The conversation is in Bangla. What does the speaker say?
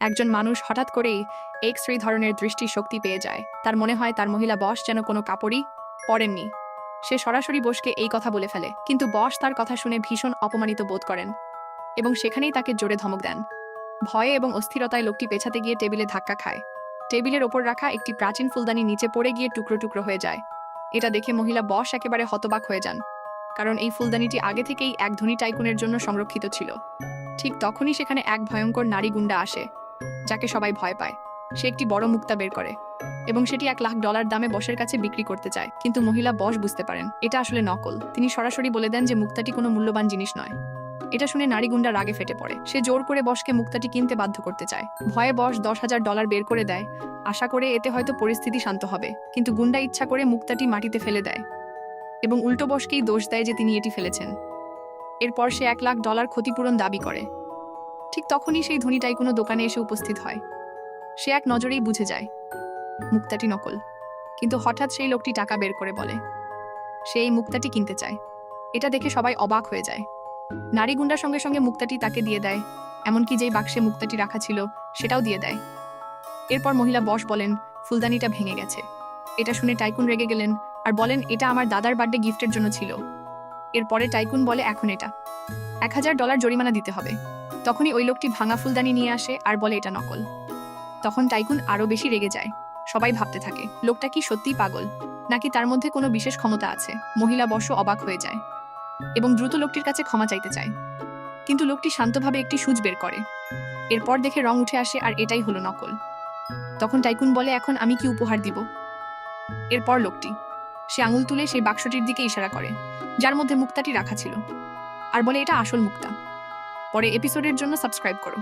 একজন মানুষ হঠাৎ করেই এক্স-রে ধরনের দৃষ্টি শক্তি পেয়ে যায়। তার মনে হয় তার মহিলা বস যেন কোনো কাপড়ই পরেননি। সে সরাসরি বসকে এই কথা বলে ফেলে, কিন্তু বস তার কথা শুনে ভীষণ অপমানিত বোধ করেন এবং সেখানেই তাকে জোরে ধমক দেন। ভয়ে এবং অস্থিরতায় লোকটি পেছাতে গিয়ে টেবিলে ধাক্কা খায়। টেবিলের ওপর রাখা একটি প্রাচীন ফুলদানি নিচে পড়ে গিয়ে টুকরো টুকরো হয়ে যায়। এটা দেখে মহিলা বস একেবারে হতবাক হয়ে যান, কারণ এই ফুলদানিটি আগে থেকেই এক ধনী টাইকুনের জন্য সংরক্ষিত ছিল। ঠিক তখনই সেখানে এক ভয়ঙ্কর নারী গুন্ডা আসে, যাকে সবাই ভয় পায়। সে একটি বড় মুক্তা বের করে এবং সেটি $1,00,000 দামে বসের কাছে বিক্রি করতে চায়, কিন্তু মহিলা বস বুঝতে পারেন এটা আসলে নকল। তিনি সরাসরি বলে দেন যে মুক্তাটি কোনো মূল্যবান জিনিস নয়। এটা শুনে নারী গুন্ডা রাগে ফেটে পড়ে। সে জোর করে বসকে মুক্তাটি কিনতে বাধ্য করতে চায়। ভয়ে বস $10,000 বের করে দেয়, আশা করে এতে হয়তো পরিস্থিতি শান্ত হবে, কিন্তু গুন্ডা ইচ্ছা করে মুক্তাটি মাটিতে ফেলে দেয় এবং উল্টো বসকেই দোষ দেয় যে তিনি এটি ফেলেছেন। এরপর সে $1,00,000 ক্ষতিপূরণ দাবি করে। ঠিক তখনই সেই ধনী টাইকুনো দোকানে এসে উপস্থিত হয়। সে এক নজরেই বুঝে যায় মুক্তাটি নকল, কিন্তু হঠাৎ সেই লোকটি টাকা বের করে বলে সে এই মুক্তাটি কিনতে চায়। এটা দেখে সবাই অবাক হয়ে যায়। নারী গুন্ডার সঙ্গে সঙ্গে মুক্তাটি তাকে দিয়ে দেয়, এমনকি যেই বাক্সে মুক্তাটি রাখা ছিল সেটাও দিয়ে দেয়। এরপর মহিলা বস বলেন ফুলদানিটা ভেঙে গেছে। এটা শুনে টাইকুন রেগে গেলেন আর বলেন এটা আমার দাদার বার্থডে গিফটের জন্য ছিল। এরপরে টাইকুন বলে এখন এটা $1,000 জরিমানা দিতে হবে। তখনই ওই লোকটি ভাঙা ফুলদানি নিয়ে আসে আর বলে এটা নকল। তখন টাইকুন আরও বেশি রেগে যায়। সবাই ভাবতে থাকে লোকটা কি সত্যিই পাগল, নাকি তার মধ্যে কোনো বিশেষ ক্ষমতা আছে। মহিলা বসও অবাক হয়ে যায় এবং দ্রুত লোকটির কাছে ক্ষমা চাইতে চায়, কিন্তু লোকটি শান্তভাবে একটি সুচ বের করে। এরপর দেখে রং উঠে আসে আর এটাই হলো নকল। তখন টাইকুন বলে এখন আমি কি উপহার দিব। এরপর লোকটি সে আঙুল তুলে সেই বাক্সটির দিকে ইশারা করে, যার মধ্যে মুক্তাটি রাখা ছিল, আর বলে এটা আসল মুক্তা। পরে এপিসোডের জন্য সাবস্ক্রাইব করো।